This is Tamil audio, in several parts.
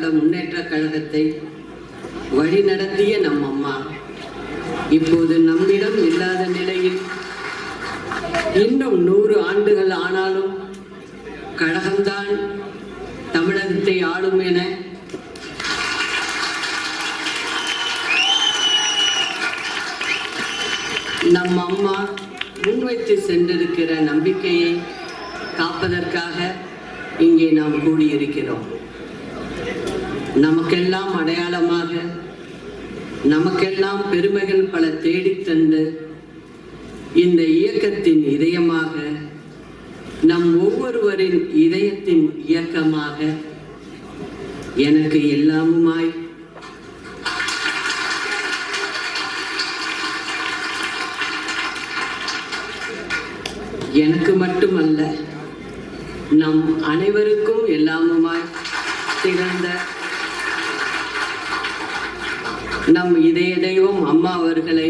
திராவிட முன்னேற்ற கழகத்தை வழிநடத்திய நம் அம்மா இப்போது நம்மிடம் இல்லாத நிலையில் இன்னும் 100 ஆண்டுகள் ஆனாலும் கழகம்தான் தமிழகத்தை ஆளும் என நம் அம்மா முன்வைத்து சென்றிருக்கிற நம்பிக்கையை காப்பதற்காக இங்கே நாம் கூடியிருக்கிறோம். நமக்கெல்லாம் அடையாளமாக, நமக்கெல்லாம் பெருமைகள் பல தேடித்தந்து இந்த இயக்கத்தின் இதயமாக, நம் ஒவ்வொருவரின் இதயத்தின் இயக்கமாக, எனக்கு எல்லாமுமாய் எனக்கு மட்டுமல்ல நம் அனைவருக்கும் எல்லாமுமாய் திகழ்ந்த நம் இதய தெய்வம் அம்மா அவர்களை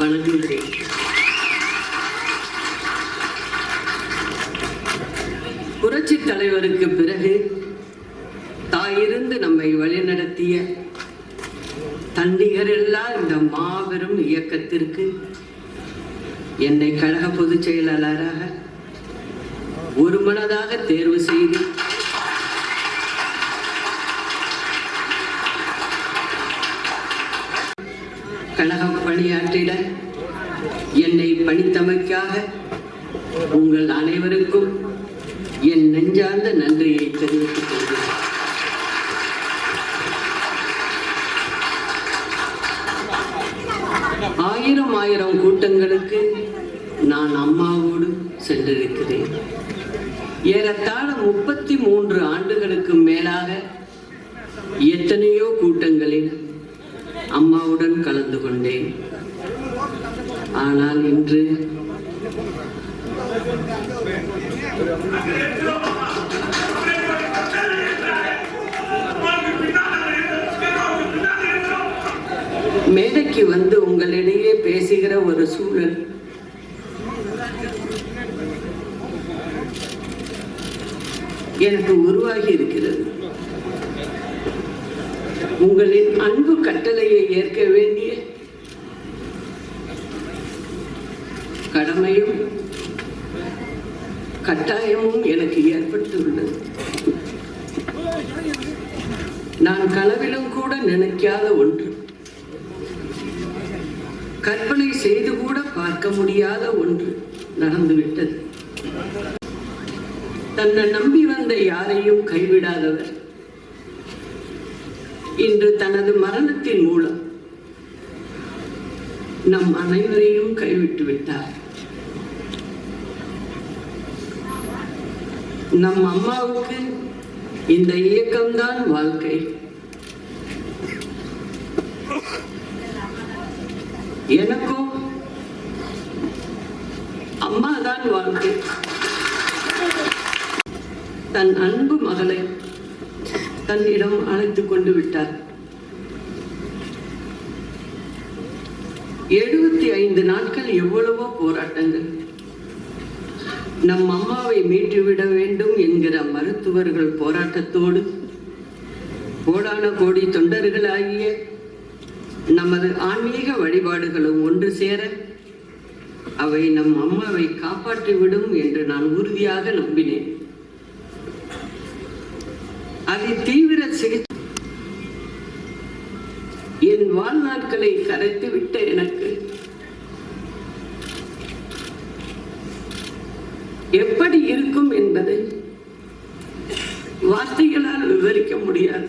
வணங்குகிறேன். புரட்சி தலைவருக்கு பிறகு தாயிருந்து நம்மை வழிநடத்திய தண்டிகரில்லா இந்த மாபெரும் இயக்கத்திற்கு என்னை கழக பொதுச் செயலாளராக ஒருமனதாக தேர்வு செய்து கழகம் பணியாற்றிட என்னை பணித்தமைக்காக உங்கள் அனைவருக்கும் என் நெஞ்சார்ந்த நன்றியை தெரிவித்துக் கொள்கிறேன். ஆயிரம் கூட்டங்களுக்கு நான் அம்மாவோடு சென்றிருக்கிறேன். ஏறத்தாழ 33 ஆண்டுகளுக்கு மேலாக எத்தனையோ கூட்டங்களில் அம்மாவுடன் கலந்து கொண்டேன். ஆனால் இன்று மேடைக்கு வந்து உங்களிடையே பேசுகிற ஒரு சூழல் எனக்கு உருவாகி இருக்கிறது. உங்களின் அன்பு கட்டளையை ஏற்க வேண்டிய கடமையும் கட்டாயமும் எனக்கு ஏற்பட்டுள்ளது. நான் கனவிலும் கூட நினைக்காத ஒன்று, கற்பனை செய்து கூட பார்க்க முடியாத ஒன்று நடந்துவிட்டது. தன்னை நம்பி வந்த யாரையும் கைவிடாதவர் இன்று தனது மரணத்தின் மூலம் நம் அனைவரையும் கைவிட்டு விட்டார். நம் அம்மாவுக்கு இந்த இயக்கம்தான் வாழ்க்கை. எனக்கும் அம்மாதான் வாழ்க்கை. தன் அன்பு மகளை தன்னிடம் அழைத்துக் கொண்டு விட்டார். 75 நாட்கள் எவ்வளவோ போராட்டங்கள். நம் அம்மாவை மீட்டுவிட வேண்டும் என்கிற மருத்துவர்கள் போராட்டத்தோடு கோடான கோடி தொண்டர்களாகிய நமது ஆன்மீக வழிபாடுகளும் ஒன்று சேர அவை நம் அம்மாவை காப்பாற்றிவிடும் என்று நான் உறுதியாக நம்பினேன். அதை தீவிர சிகிச்சை என் வாழ்நாட்களை கரைத்துவிட்ட எனக்கு எப்படி இருக்கும் என்பதை வார்த்தைகளால் விவரிக்க முடியாது.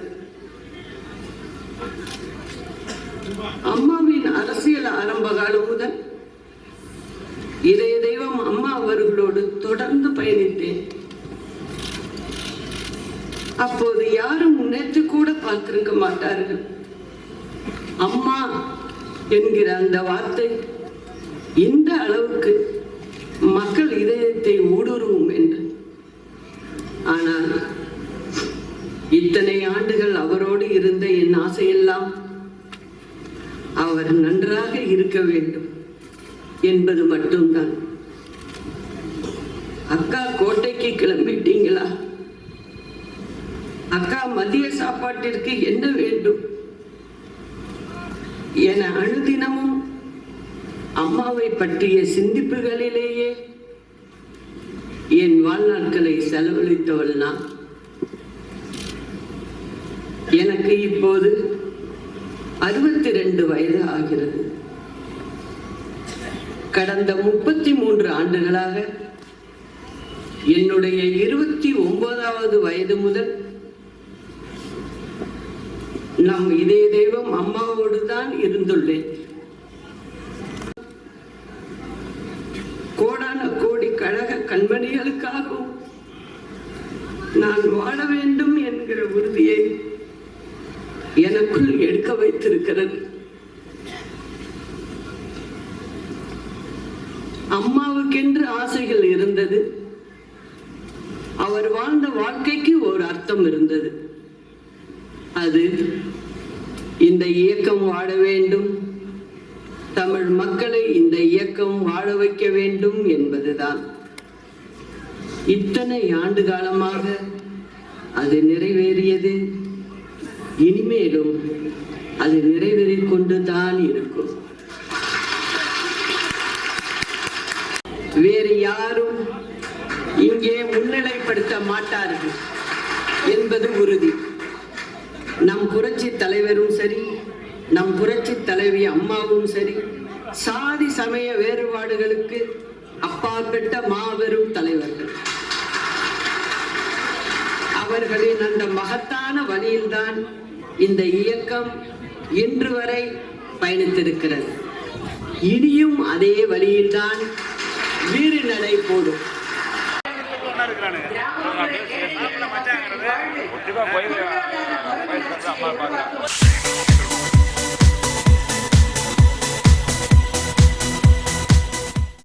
அம்மாவின் அரசியல் ஆரம்ப காலம் முதல் இதய தெய்வம் அம்மா அவர்களோடு தொடர்ந்து பயணித்தேன். அப்போது யாரும் நினைத்து கூட பார்த்திருக்க மாட்டார்கள் அம்மா என்கிற அந்த வார்த்தை இந்த அளவுக்கு மக்கள் இதயத்தை ஊடுருவும் என்று. ஆனால் இத்தனை ஆண்டுகள் அவரோடு இருந்த என் ஆசையெல்லாம் அவர் நன்றாக இருக்க வேண்டும் என்பது மட்டும்தான். அக்கா கோட்டைக்கு கிளம்பிட்டீங்களா அக்கா மதிய சாப்பாட்டிற்கு என்ன வேண்டும் என அனுதினமும் அம்மாவை பற்றிய சிந்திப்புகளிலேயே என் வாழ்நாட்களை செலவழித்தவள் நான். எனக்கு இப்போது 62 வயது ஆகிறது. கடந்த 33 ஆண்டுகளாக என்னுடைய 29வது வயது முதல் நம் இதே தெய்வம் அம்மாவோடு தான் இருந்துள்ளேன். கோடான கோடி கழக கண்மணிகளுக்காகவும் நான் வாழ வேண்டும் என்கிற உறுதியை எனக்குள் எடுக்க வைத்திருக்கிறது. அம்மாவுக்கென்று ஆசைகள் இருந்தது. அவர் வாழ்ந்த வாழ்க்கைக்கு ஒரு அர்த்தம் இருந்தது. அது இந்த இயக்கம் வாழ வேண்டும், தமிழ் மக்களை இந்த இயக்கம் வாழ வைக்க வேண்டும் என்பதுதான். இத்தனை ஆண்டு காலமாக அது நிறைவேறியது. இனிமேலும் அது நிறைவேறிக் கொண்டுதான் இருக்கும். வேறு யாரும் இங்கே முன்னிலைப்படுத்த மாட்டார்கள் என்பது உறுதி. நம் புரட்சி தலைவரும் சரி, நம் புரட்சி தலைவி அம்மாவும் சரி, சாதி சமய வேறுபாடுகளுக்கு அப்பாற்பட்ட மாபெரும் தலைவர்கள். அவர்களின் அந்த மகத்தான வழியில்தான் இந்த இயக்கம் இன்று வரை பயணித்திருக்கிறது. இனியும் அதே வழியில்தான் வீறு நடை போடும். போய்